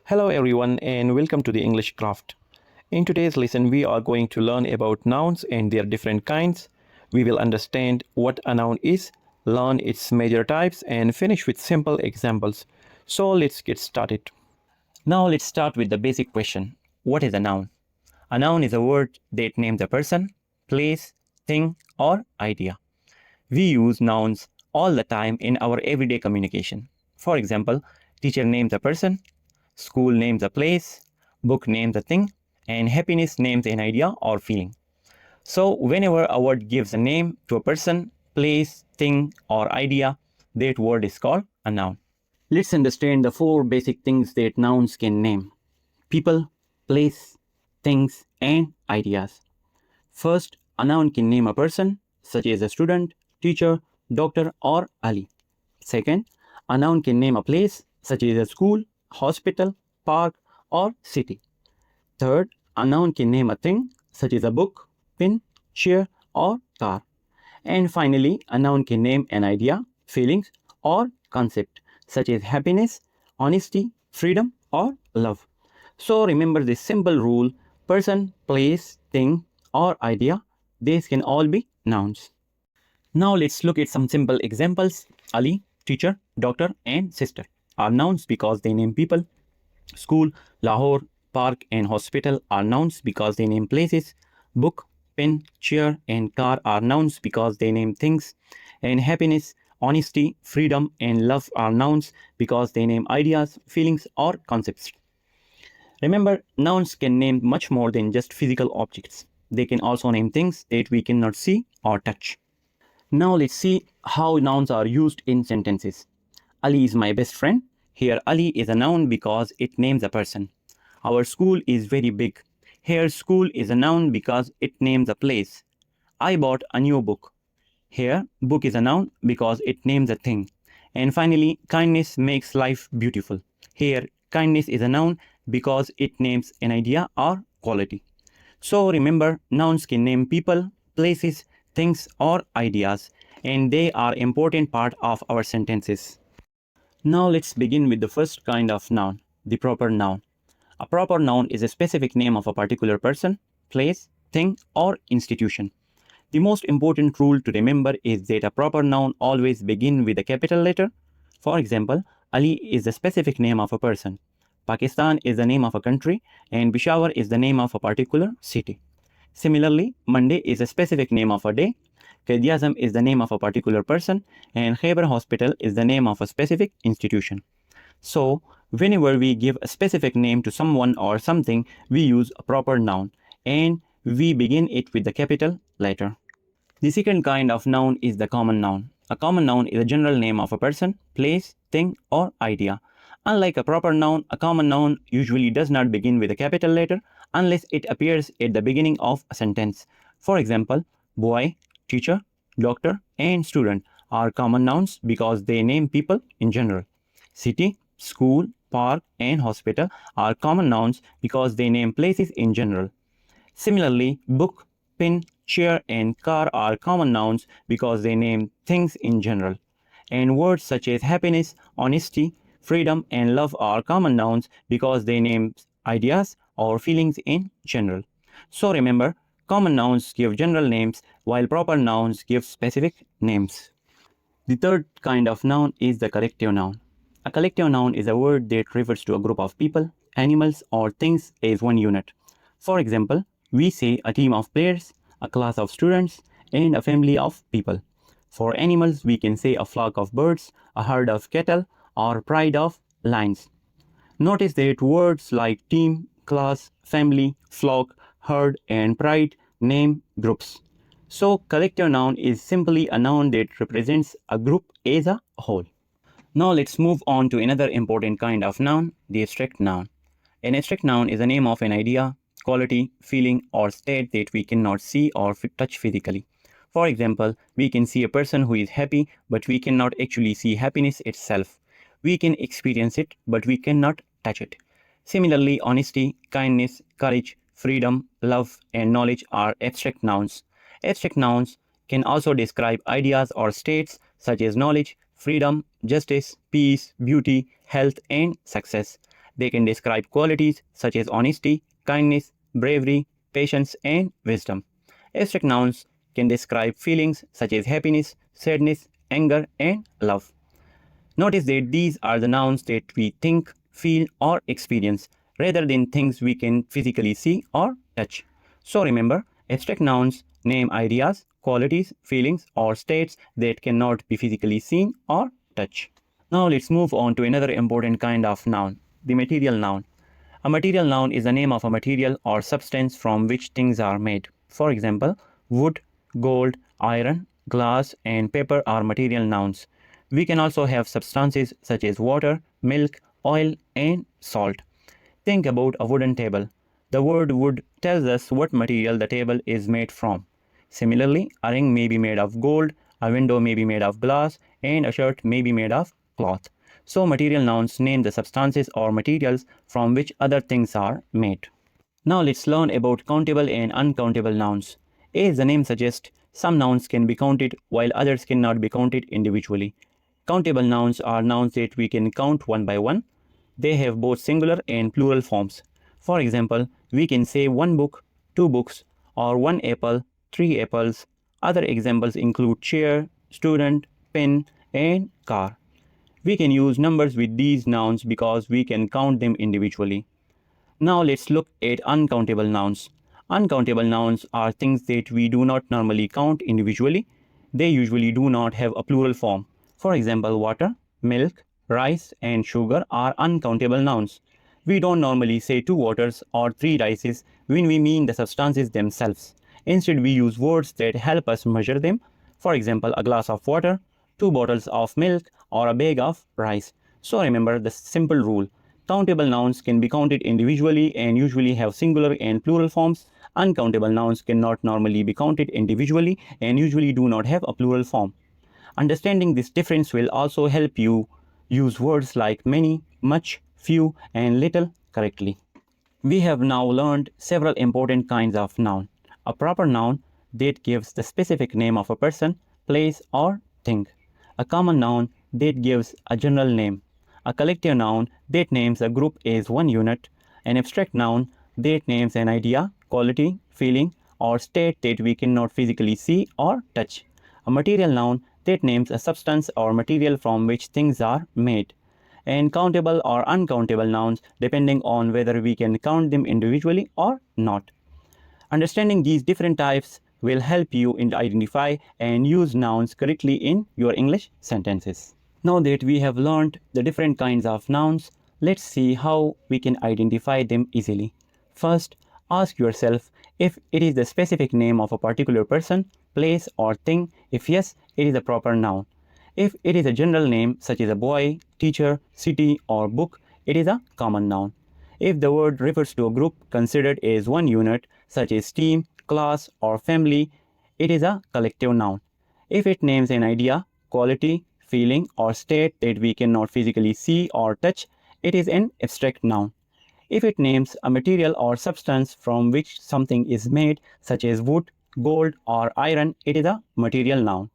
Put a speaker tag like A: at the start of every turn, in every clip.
A: Hello everyone and welcome to the English Craft. In today's lesson we are going to learn about nouns and their different kinds. We will understand what a noun is, learn its major types and finish with simple examples. So let's get started. Now let's start with the basic question. What is a noun? A noun is a word that names a person, place, thing or idea. We use nouns all the time in our everyday communication. For example, teacher names a person, school names a place, book names a thing, and happiness names an idea or feeling. So, whenever a word gives a name to a person, place, thing, or idea, that word is called a noun. Let's understand the four basic things that nouns can name: people, place, things, and ideas. First, a noun can name a person, such as a student, teacher, doctor, or Ali. Second, a noun can name a place, such as a school, hospital, park, or city. Third, a noun can name a thing, such as a book, pen, chair, or car. And finally, a noun can name an idea, feelings, or concept, such as happiness, honesty, freedom, or love. So remember this simple rule: person, place, thing, or idea, these can all be nouns. Now let's look at some simple examples. Ali, teacher, doctor, and sister are nouns because they name people. School, Lahore, park, and hospital are nouns because they name places. Book, pen, chair, and car are nouns because they name things. And happiness, honesty, freedom, and love are nouns because they name ideas, feelings, or concepts. Remember, nouns can name much more than just physical objects. They can also name things that we cannot see or touch. Now let's see how nouns are used in sentences. Ali is my best friend. Here Ali is a noun because it names a person. Our school is very big. Here school is a noun because it names a place. I bought a new book. Here book is a noun because it names a thing. And finally, kindness makes life beautiful. Here kindness is a noun because it names an idea or quality. So remember, nouns can name people, places, things, or ideas, and they are important part of our sentences. Now let's begin with the first kind of noun, the proper noun. A proper noun is a specific name of a particular person, place, thing, or institution. The most important rule to remember is that a proper noun always begins with a capital letter. For example, Ali is the specific name of a person. Pakistan is the name of a country, and Peshawar is the name of a particular city. Similarly, Monday is a specific name of a day, Quaid-e-Azam is the name of a particular person, and Khyber Hospital is the name of a specific institution. So, whenever we give a specific name to someone or something, we use a proper noun, and we begin it with the capital letter. The second kind of noun is the common noun. A common noun is a general name of a person, place, thing, or idea. Unlike a proper noun, a common noun usually does not begin with a capital letter unless it appears at the beginning of a sentence. For example, boy, teacher, doctor, and student are common nouns because they name people in general. City, school, park, and hospital are common nouns because they name places in general. Similarly, book, pen, chair, and car are common nouns because they name things in general. And words such as happiness, honesty, freedom, and love are common nouns because they name ideas or feelings in general. So remember, common nouns give general names while proper nouns give specific names. The third kind of noun is the collective noun. A collective noun is a word that refers to a group of people, animals, or things as one unit. For example, we say a team of players, a class of students, and a family of people. For animals, we can say a flock of birds, a herd of cattle, or pride of lions. Notice that words like team, class, family, flock, herd, and pride name groups. So, collective noun is simply a noun that represents a group as a whole. Now let's move on to another important kind of noun, the abstract noun. An abstract noun is a name of an idea, quality, feeling, or state that we cannot see or touch physically. For example, we can see a person who is happy, but we cannot actually see happiness itself. We can experience it, but we cannot touch it. Similarly, honesty, kindness, courage, freedom, love, and knowledge are abstract nouns. Abstract nouns can also describe ideas or states such as knowledge, freedom, justice, peace, beauty, health, and success. They can describe qualities such as honesty, kindness, bravery, patience, and wisdom. Abstract nouns can describe feelings such as happiness, sadness, anger, and love. Notice that these are the nouns that we think, feel, or experience, rather than things we can physically see or touch. So remember, abstract nouns name ideas, qualities, feelings, or states that cannot be physically seen or touched. Now let's move on to another important kind of noun, the material noun. A material noun is the name of a material or substance from which things are made. For example, wood, gold, iron, glass, and paper are material nouns. We can also have substances such as water, milk, oil, and salt. Think about a wooden table. The word wood tells us what material the table is made from. Similarly, a ring may be made of gold, a window may be made of glass, and a shirt may be made of cloth. So, material nouns name the substances or materials from which other things are made. Now let's learn about countable and uncountable nouns. As the name suggests, some nouns can be counted while others cannot be counted individually. Countable nouns are nouns that we can count one by one. They have both singular and plural forms. For example, we can say one book, two books, or one apple, three apples. Other examples include chair, student, pen, and car. We can use numbers with these nouns because we can count them individually. Now let's look at uncountable nouns. Uncountable nouns are things that we do not normally count individually. They usually do not have a plural form. For example, water, milk, rice, and sugar are uncountable nouns. We don't normally say two waters or three rices when we mean the substances themselves. Instead, we use words that help us measure them. For example, a glass of water, two bottles of milk, or a bag of rice. So remember the simple rule. Countable nouns can be counted individually and usually have singular and plural forms. Uncountable nouns cannot normally be counted individually and usually do not have a plural form. Understanding this difference will also help you use words like many, much, few, and little correctly. We have now learned several important kinds of noun. A proper noun that gives the specific name of a person, place, or thing. A common noun that gives a general name. A collective noun that names a group as one unit. An abstract noun that names an idea, quality, feeling, or state that we cannot physically see or touch. A material noun that names a substance or material from which things are made. And countable or uncountable nouns depending on whether we can count them individually or not. Understanding these different types will help you identify and use nouns correctly in your English sentences. Now that we have learned the different kinds of nouns, let's see how we can identify them easily. First, ask yourself if it is the specific name of a particular person, place, or thing. If yes, it is a proper noun. If it is a general name such as a boy, teacher, city, or book, it is a common noun. If the word refers to a group considered as one unit, such as team, class, or family, it is a collective noun. If it names an idea, quality, feeling, or state that we cannot physically see or touch, it is an abstract noun. If it names a material or substance from which something is made, such as wood, gold, or iron, it is a material noun.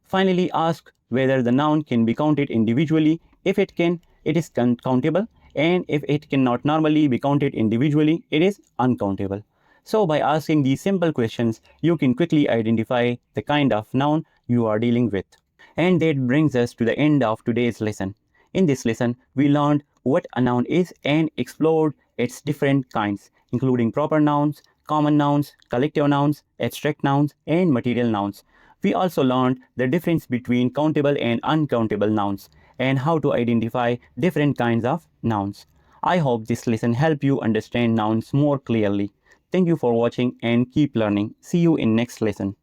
A: Finally, ask whether the noun can be counted individually. If it can, it is countable, and if it cannot normally be counted individually, it is uncountable. So by asking these simple questions, you can quickly identify the kind of noun you are dealing with. And that brings us to the end of today's lesson. In this lesson, we learned what a noun is and explored its different kinds, including proper nouns, common nouns, collective nouns, abstract nouns, and material nouns. We also learned the difference between countable and uncountable nouns and how to identify different kinds of nouns. I hope this lesson helped you understand nouns more clearly. Thank you for watching and keep learning. See you in next lesson.